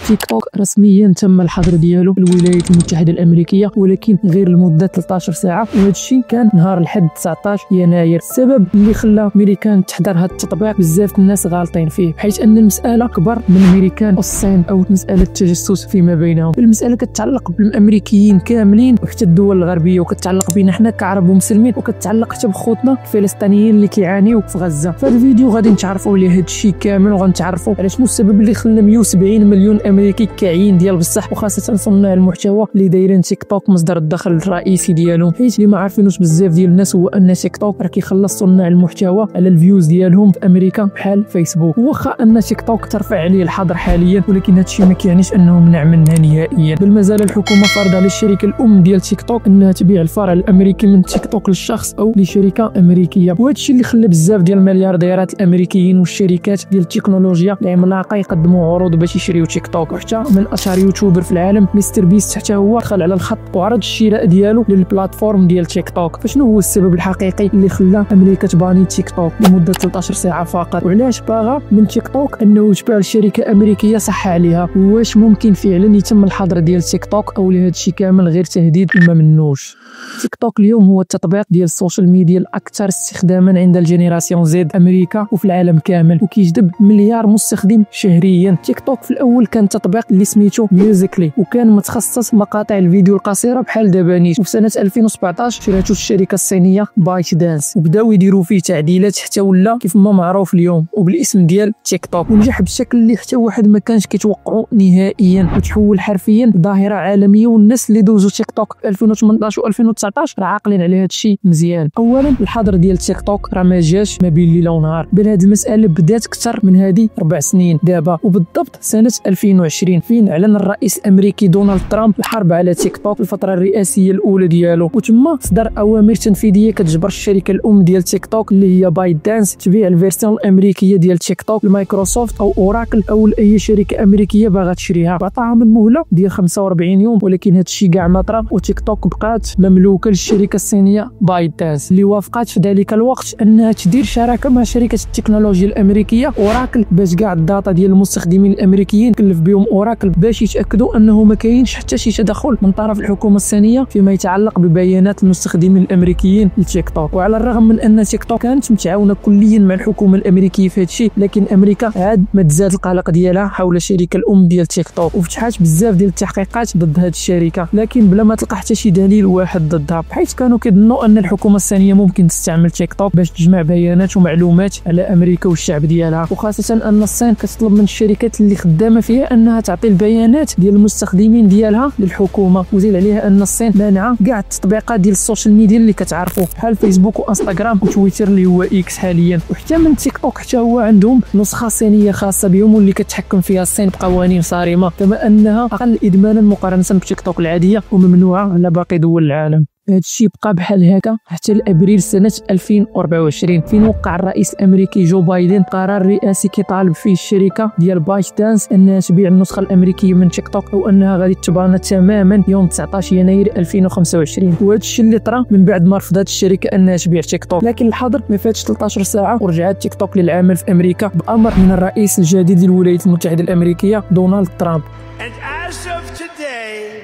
تيك توك رسميا تم الحظر ديالو في الولايات المتحدة الأمريكية، ولكن غير لمدة 13 ساعة، وهذا الشيء كان نهار الحد 19 يناير. السبب اللي خلى ميريكان تحضر هذا التطبيق بزاف الناس غالطين فيه، بحيث أن المسألة أكبر من ميريكان والصين أو مسألة تجسس فيما بينهم. المسألة كتعلق بالأمريكيين كاملين وحتى الدول الغربية، وكتعلق بينا حنا كعرب ومسلمين، وكتعلق حتى بخوتنا الفلسطينيين اللي كيعانيو في غزة. فهاد الفيديو غادي نتعرفوا عليه هاد الشيء كامل، وغنتعرفوا على شنو السبب اللي خلى 170 مليون أمريكي كاعيين ديال بصح، وخاصة صناع المحتوى اللي دايرين تيك توك مصدر الدخل الرئيسي ديالهم. حيت اللي ما عارفينوش بزاف ديال الناس هو ان تيك توك راه كيخلص صناع المحتوى على الفيوز ديالهم في امريكا بحال فيسبوك. واخا ان تيك توك ترفع عليه الحظر حاليا، ولكن هذا الشيء ما كيعنيش انه منع منها نهائيا، بل مازال الحكومه فرض للشركه الام ديال تيك توك انها تبيع الفرع الامريكي من تيك توك للشخص او لشركه امريكيه. وهذا الشيء اللي خلى بزاف ديال المليارديرات الامريكيين والشركات ديال التكنولوجيا العملاقه يقدموا عروض باش يشريو تيك توك. وحتى من اشهر يوتيوبر في العالم مستر بيست حتى هو دخل على الخط وعرض الشراء ديالو للبلاتفورم ديال تيك توك. فشنو هو السبب الحقيقي اللي خلى امريكا تباني تيك توك لمده 13 ساعه فقط؟ وعلاش باغا من تيك توك انه تباع لشركه امريكيه صح عليها؟ واش ممكن فعلا يتم الحظر ديال تيك توك، او لهذا الشيء كامل غير تهديد وما منوش؟ تيك توك اليوم هو التطبيق ديال السوشيال ميديا الاكثر استخداما عند الجينيراسيون زد امريكا وفي العالم كامل، وكيجذب مليار مستخدم شهريا. تيك توك في الاول كان تطبيق اللي سميتو ميوزيكلي، وكان متخصص مقاطع الفيديو القصيره بحال دابا نيت. وفي سنه 2017 شراتو الشركه الصينيه بايت دانس، وبداو يديروا فيه تعديلات حتى ولا كيف ما معروف اليوم وبالاسم ديال تيك توك، ونجح بشكل اللي حتى واحد ما كانش كيتوقعوا نهائيا، وتحول حرفيا ظاهره عالميه. والناس اللي دوزوا تيك توك في 2018 و2019 راه عاقلين على هذا الشيء مزيان. اولا الحظر ديال تيك توك راه ما جاش ما بين ليله ونهار، بل هذه المساله بدات اكثر من هذه 4 سنين دابا، وبالضبط سنه 2020 فين اعلن الرئيس الامريكي دونالد ترامب الحرب على تيك توك في الفتره الرئاسيه الاولى ديالو، وتما صدر اوامر تنفيذيه كتجبر الشركه الام ديال تيك توك اللي هي بايت دانس تبيع الفيرسيون الامريكيه ديال تيك توك لمايكروسوفت او اوراكل او لاي شركه امريكيه باغا تشريها. عطاها من مهله ديال 45 يوم، ولكن هذا الشيء كاع ما طرا، وتيك توك بقات مملوكه للشركه الصينيه بايت دانس اللي وافقات في ذلك الوقت انها تدير شراكه مع شركه التكنولوجيا الامريكيه اوراكل باش كاع الداتا ديال المستخدمين الامريكيين كلف بهم اوراكل باش يتاكدوا انه ما كاينش حتى شي تدخل من طرف الحكومه الصينيه فيما يتعلق ببيانات المستخدمين الامريكيين لتيك توك. وعلى الرغم من ان تيك توك كانت متعاونه كليا مع الحكومه الامريكيه في هذا الشيء، لكن امريكا عاد ما تزاد القلق ديالها حول الشركه الام ديال تيك توك، وفتحات بزاف ديال التحقيقات ضد هذه الشركه، لكن بلا ما تلقى حتى شي دليل واحد ضدها، بحيث كانوا كيظنوا ان الحكومه الصينيه ممكن تستعمل تيك توك باش تجمع بيانات ومعلومات على امريكا والشعب ديالها. وخاصه ان الصين كتطلب من الشركات اللي خدامه فيها انها تعطي البيانات ديال المستخدمين ديالها للحكومه. وزيد عليها ان الصين مانعه كاع التطبيقات ديال السوشيال ميديا اللي كتعرفوا بحال فيسبوك وانستغرام وتويتر اللي هو اكس حاليا. وحتى من تيك توك حتى هو عندهم نسخه صينيه خاصه بهم واللي كتحكم فيها الصين بقوانين صارمه، كما انها اقل ادمانا مقارنه بتيك توك العاديه وممنوعه على باقي دول العالم. هذا الشيء بقى بحال هكا حتى لابريل سنه 2024 فين وقع الرئيس الامريكي جو بايدن قرار رئاسي كيطالب فيه الشركه ديال بايت دانس انها تبيع النسخه الامريكيه من تيك توك، او انها غادي تبان تماما يوم 19 يناير 2025. وهذا الشيء اللي طرا من بعد ما رفضت الشركه انها تبيع تيك توك، لكن الحظر ما فاتش 13 ساعه ورجعت تيك توك للعمل في امريكا بامر من الرئيس الجديد للولايات المتحده الامريكيه دونالد ترامب. And as of today,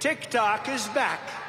TikTok is back.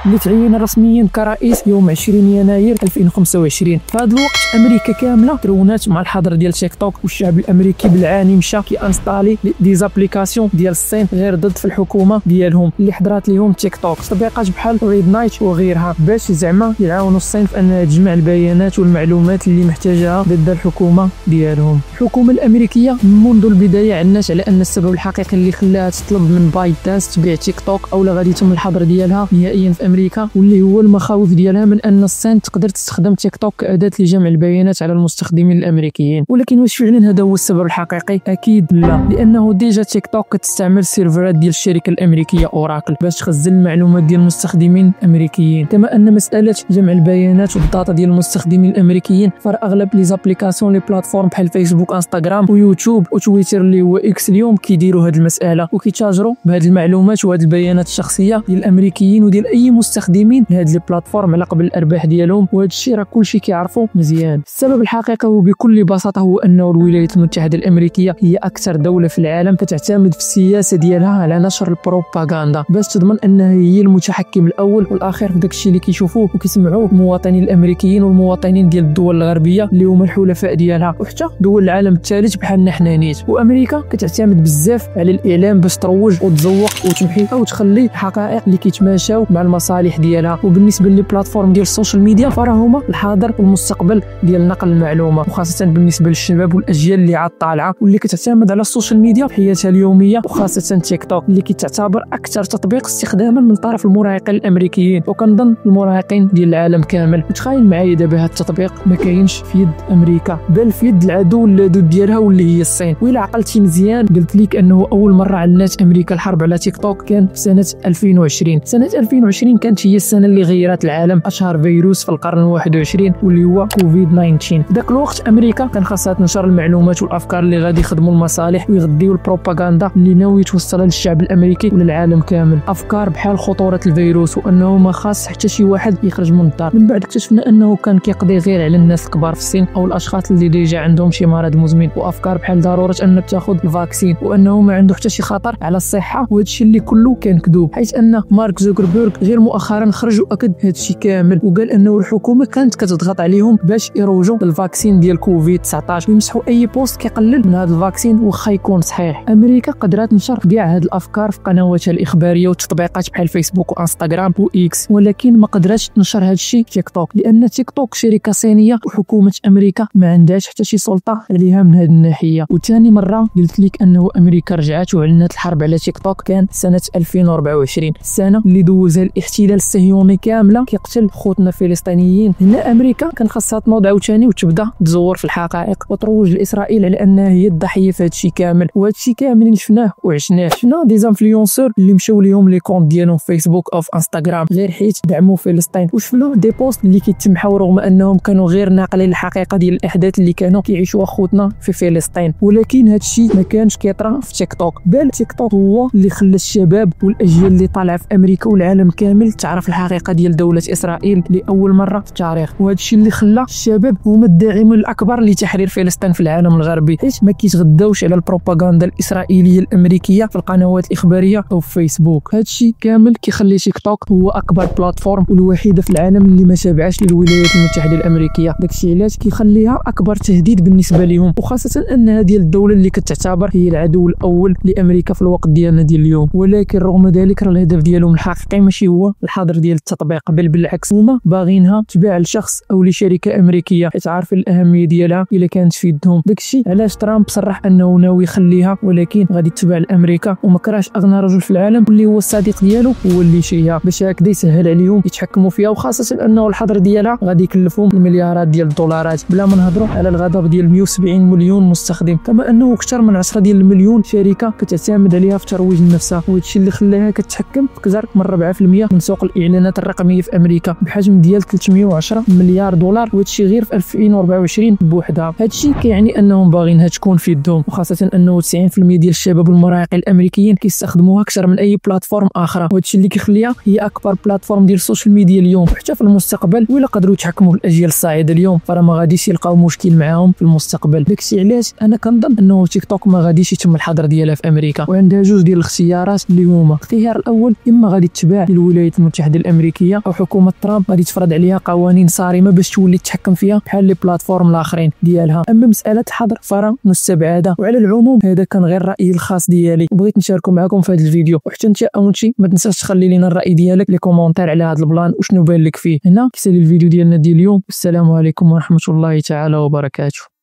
اللي تعين رسميا كرئيس يوم 20 يناير 2025. في هذا الوقت امريكا كامله ترونات مع الحظر ديال تيك توك، والشعب الامريكي بالعاني مشى كيانستالي دي زابليكاسيون ديال الصين غير ضد في الحكومه ديالهم اللي حضرات ليهم تيك توك، تطبيقات بحال ريد نايت وغيرها باش زعما يعاونوا الصين في انها تجمع البيانات والمعلومات اللي محتاجها ضد الحكومه ديالهم. الحكومه الامريكيه منذ البدايه عنات على ان السبب الحقيقي اللي خلاها تطلب من بايت دانس تبيع تيك توك او لا غادي يتم الحظر ديالها نهائيا في امريكا، واللي هو المخاوف ديالها من ان الصين تقدر تستخدم تيك توك كأداة لجمع البيانات على المستخدمين الامريكيين. ولكن واش فعلا هذا هو السبب الحقيقي؟ اكيد لا، لانه ديجا تيك توك كتستعمل سيرفرات ديال الشركه الامريكيه اوراكل باش تخزن المعلومات ديال المستخدمين الامريكيين، كما ان مساله جمع البيانات والداتا ديال المستخدمين الامريكيين فرا اغلب لي زابليكاسيون لي بلاتفورم بحال فيسبوك انستغرام ويوتيوب وتويتر اللي هو اكس اليوم كيديروا هذه المساله وكيتاجروا بهذه المعلومات وهذه البيانات الشخصيه ديال الامريكيين وديال اي المستخدمين لهاد لي بلاتفورم على قبل الارباح ديالهم، وهذا الشيء راه كلشي كيعرفوا مزيان. السبب الحقيقي وبكل بساطه هو انه الولايات المتحده الامريكيه هي اكثر دوله في العالم كتعتمد في السياسه ديالها على نشر البروباغندا باش تضمن انها هي المتحكم الاول والاخير في داكشي اللي كيشوفوه وكيسمعوه المواطنين الامريكيين والمواطنين ديال الدول الغربيه اللي هما الحلفاء ديالها وحتى دول العالم الثالث بحالنا حنا نيت. وامريكا كتعتمد بزاف على الاعلام باش تروج وتزوق وتمحي او تخلي الحقائق اللي كيتماشاو مع المصالح ديالها. وبالنسبه لي بلاتفورم ديال السوشيال ميديا فراه هما الحاضر والمستقبل ديال نقل المعلومه، وخاصه بالنسبه للشباب والاجيال اللي عاد طالعه واللي كتعتمد على السوشيال ميديا في حياتها اليوميه، وخاصه تيك توك اللي كتعتبر اكثر تطبيق استخداما من طرف المراهقين الامريكيين، وكنظن المراهقين ديال العالم كامل. تخيل معايا دابا هذا التطبيق ما كاينش في يد امريكا بل في يد العدو اللدود ديالها واللي هي الصين. وإلا عقلتي مزيان قلت لك انه اول مره علنات امريكا الحرب على تيك توك كان في سنه 2020. سنه 2020 كانت هي السنه اللي غيرت العالم، اشهر فيروس في القرن 21 واللي هو كوفيد 19. ذاك الوقت امريكا كان خاصها تنشر المعلومات والافكار اللي غادي يخدموا المصالح ويغذيو البروباغندا اللي ناوي توصلها للشعب الامريكي وللعالم كامل. افكار بحال خطوره الفيروس وانه ما خاص حتى شي واحد يخرج من الدار. من بعد اكتشفنا انه كان كيقضي غير على الناس الكبار في السن او الاشخاص اللي ديجا عندهم شي مرض مزمن، وافكار بحال ضروره انك تاخذ الفاكسين وانه ما عنده حتى شي خطر على الصحه، وهذا الشيء اللي كله كان كذوب. حيث ان مارك زوكربيرغ غير مؤخرا خرج واكد هذا الشيء كامل وقال انه الحكومه كانت كتضغط عليهم باش يروجوا للفاكسين ديال كوفيد 19 ويمسحوا اي بوست كيقلل من هذا الفاكسين واخا يكون صحيح. امريكا قدرت تنشر كاع هذه الافكار في قنواتها الاخباريه وتطبيقات بحال فيسبوك وانستغرام واكس، ولكن ما قدرتش تنشر هذا الشيء تيك توك لان تيك توك شركه صينيه وحكومه امريكا ما عندهاش حتى شي سلطه عليها من هذه الناحيه. وثاني مره قلت لك انه امريكا رجعت وعلنت الحرب على تيك توك كان سنه 2024، السنه اللي دوزها الاحتلال الصهيوني كامله كيقتل خوتنا الفلسطينيين. هنا امريكا كان خاصها تنوض عاوتاني وتبدا تزور في الحقائق وتروج لاسرائيل على انها هي الضحيه في هذا الشيء كامل. وهذا الشيء كامل اللي شفناه وعشناه، شفنا دي زانفلونسور اللي مشاو ليهم لي كونت ديالهم في فيسبوك او في انستغرام غير حيت دعموا فلسطين، وشفنا دي بوست اللي كيتمحوا رغم انهم كانوا غير ناقلين الحقيقه ديال الاحداث اللي كانوا كيعيشوها خوتنا في فلسطين. ولكن هذا الشيء ما كانش كيطرا في تيك توك، بل تيك توك هو اللي خلى الشباب والاجيال اللي طالعه في امريكا والعالم كامل تعرف الحقيقه ديال دوله اسرائيل لاول مره في التاريخ. وهذا الشيء اللي خلى الشباب هما الداعمين الاكبر لتحرير فلسطين في العالم الغربي، حيت ما كيتغداوش على البروباغندا الاسرائيليه الامريكيه في القنوات الاخباريه او في فيسبوك. هذا الشيء كامل كيخلي تيك توك هو اكبر بلاتفورم والوحيده في العالم اللي ما تابعاش للولايات المتحده الامريكيه. داكشي علاش كيخليها اكبر تهديد بالنسبه لهم، وخاصه انها ديال الدوله اللي كتعتبر هي العدو الاول لامريكا في الوقت ديالنا ديال اليوم. ولكن رغم ذلك راه الهدف ديالهم الحقيقي ماشي هو الحظر ديال التطبيق، بل بالعكس هما باغينها تباع لشخص او لشركه امريكيه حيت عارفين الاهميه ديالها الا كانت في يدهم. داكشي علاش ترامب صرح انه ناوي يخليها ولكن غادي تتباع لامريكا، وما كرهش اغنى رجل في العالم واللي هو الصديق ديالو هو اللي شيها باش هكذا يسهل عليهم يتحكموا فيها، وخاصه انه الحظر ديالها غادي يكلفهم المليارات ديال الدولارات بلا ما نهضروا على الغضب ديال 170 مليون مستخدم، كما انه اكثر من 10 ديال المليون شركه كتعتمد عليها في ترويج لنفسها. وهذا الشيء اللي خلاها كتحكم في اكثر من 4% من سوق الاعلانات الرقميه في امريكا بحجم ديال 310 مليار دولار، وهذا الشيء غير في 2024 بوحدها. هذا الشيء كيعني انهم باغينها تكون في يدهم، وخاصه انه 90% ديال الشباب والمراهقين الامريكيين كيستخدموها اكثر من اي بلاتفورم اخرى، وهذا الشيء اللي كيخليها هي اكبر بلاتفورم ديال السوشيال ميديا اليوم وحتى في المستقبل. وإلا قدروا يتحكموا في الاجيال الصاعده اليوم فراه ما غاديش يلقاو مشكل معاهم في المستقبل. داكشي علاش انا كنظن انه تيك توك ما غاديش يتم الحظر ديالها في امريكا، وعندها جوج ديال الاختيارات اللي هما: الاختيار الاول اما غادي تتباع للولايات المتحده الامريكيه او حكومه ترامب غادي تفرض عليها قوانين صارمه باش تولي تتحكم فيها بحال لي بلاتفورم الاخرين ديالها. اما مساله الحظر فراه مستبعده. وعلى العموم هذا كان غير الراي الخاص ديالي وبغيت نشاركه معكم في هذا الفيديو، وحتى انت اونتي ما تنساش تخلي لينا الراي ديالك لي كومونتير على هذا البلان وشنو بان لك فيه. هنا كيسالي الفيديو ديالنا ديال اليوم، والسلام عليكم ورحمه الله تعالى وبركاته.